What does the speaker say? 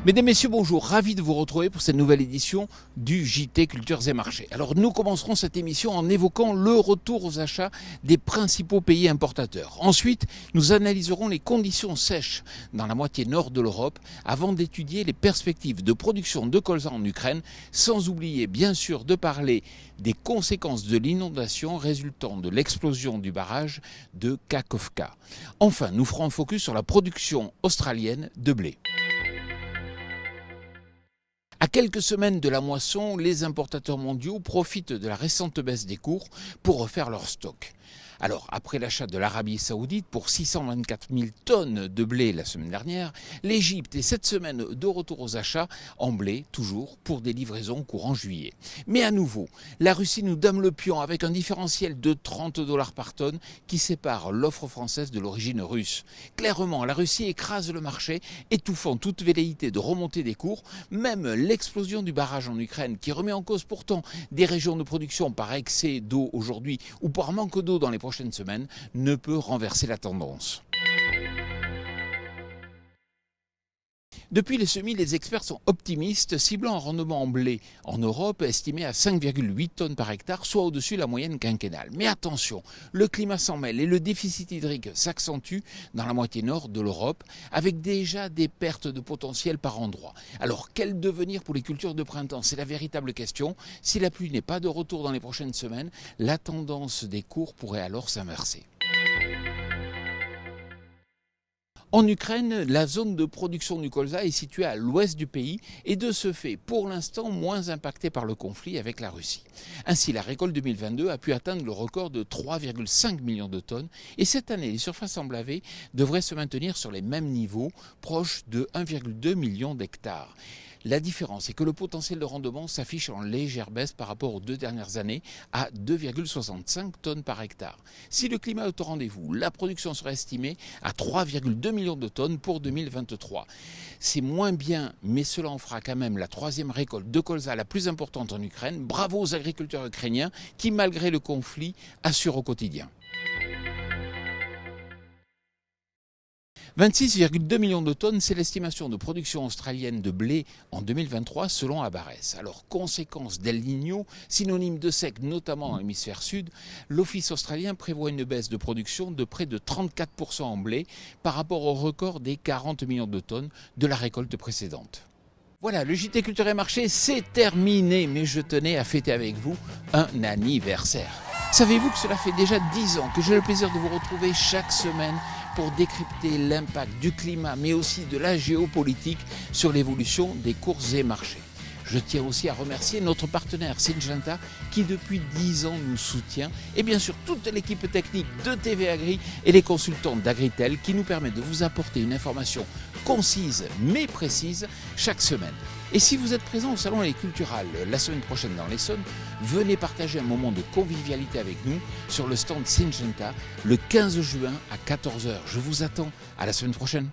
Mesdames, Messieurs, bonjour, ravi de vous retrouver pour cette nouvelle édition du JT Cultures et Marchés. Alors nous commencerons cette émission en évoquant le retour aux achats des principaux pays importateurs. Ensuite, nous analyserons les conditions sèches dans la moitié nord de l'Europe avant d'étudier les perspectives de production de colza en Ukraine, sans oublier bien sûr de parler des conséquences de l'inondation résultant de l'explosion du barrage de Kakhovka. Enfin, nous ferons un focus sur la production australienne de blé. À quelques semaines de la moisson, les importateurs mondiaux profitent de la récente baisse des cours pour refaire leur stock. Alors, après l'achat de l'Arabie Saoudite pour 624 000 tonnes de blé la semaine dernière, l'Égypte est cette semaine de retour aux achats en blé, toujours pour des livraisons courant juillet. Mais à nouveau, la Russie nous donne le pion avec un différentiel de 30 $ par tonne qui sépare l'offre française de l'origine russe. Clairement, la Russie écrase le marché, étouffant toute velléité de remontée des cours. Même l'explosion du barrage en Ukraine, qui remet en cause pourtant des régions de production par excès d'eau aujourd'hui ou par manque d'eau dans les prochaines semaines, ne peut renverser la tendance. Depuis les semis, les experts sont optimistes, ciblant un rendement en blé en Europe estimé à 5,8 tonnes par hectare, soit au-dessus de la moyenne quinquennale. Mais attention, le climat s'en mêle et le déficit hydrique s'accentue dans la moitié nord de l'Europe, avec déjà des pertes de potentiel par endroit. Alors, quel devenir pour les cultures de printemps? C'est la véritable question. Si la pluie n'est pas de retour dans les prochaines semaines, la tendance des cours pourrait alors s'inverser. En Ukraine, la zone de production du colza est située à l'ouest du pays et de ce fait, pour l'instant, moins impactée par le conflit avec la Russie. Ainsi, la récolte 2022 a pu atteindre le record de 3,5 millions de tonnes et cette année, les surfaces emblavées devraient se maintenir sur les mêmes niveaux, proches de 1,2 million d'hectares. La différence est que le potentiel de rendement s'affiche en légère baisse par rapport aux 2 dernières années à 2,65 tonnes par hectare. Si le climat est au rendez-vous, la production serait estimée à 3,2 millions de tonnes pour 2023. C'est moins bien, mais cela en fera quand même la 3e récolte de colza la plus importante en Ukraine. Bravo aux agriculteurs ukrainiens qui, malgré le conflit, assurent au quotidien. 26,2 millions de tonnes, c'est l'estimation de production australienne de blé en 2023 selon Abares. Alors, conséquence d'El Niño, synonyme de sec notamment dans l'hémisphère sud, l'Office australien prévoit une baisse de production de près de 34% en blé par rapport au record des 40 millions de tonnes de la récolte précédente. Voilà, le JT Culture et Marché, c'est terminé, mais je tenais à fêter avec vous un anniversaire. Savez-vous que cela fait déjà 10 ans que j'ai le plaisir de vous retrouver chaque semaine pour décrypter l'impact du climat, mais aussi de la géopolitique sur l'évolution des cours et marchés. Je tiens aussi à remercier notre partenaire Syngenta qui depuis 10 ans nous soutient et bien sûr toute l'équipe technique de TV Agri et les consultants d'Agritel qui nous permettent de vous apporter une information concise mais précise chaque semaine. Et si vous êtes présent au Salon Cultural la semaine prochaine dans l'Essonne, venez partager un moment de convivialité avec nous sur le stand Syngenta le 15 juin à 14 h. Je vous attends, à la semaine prochaine.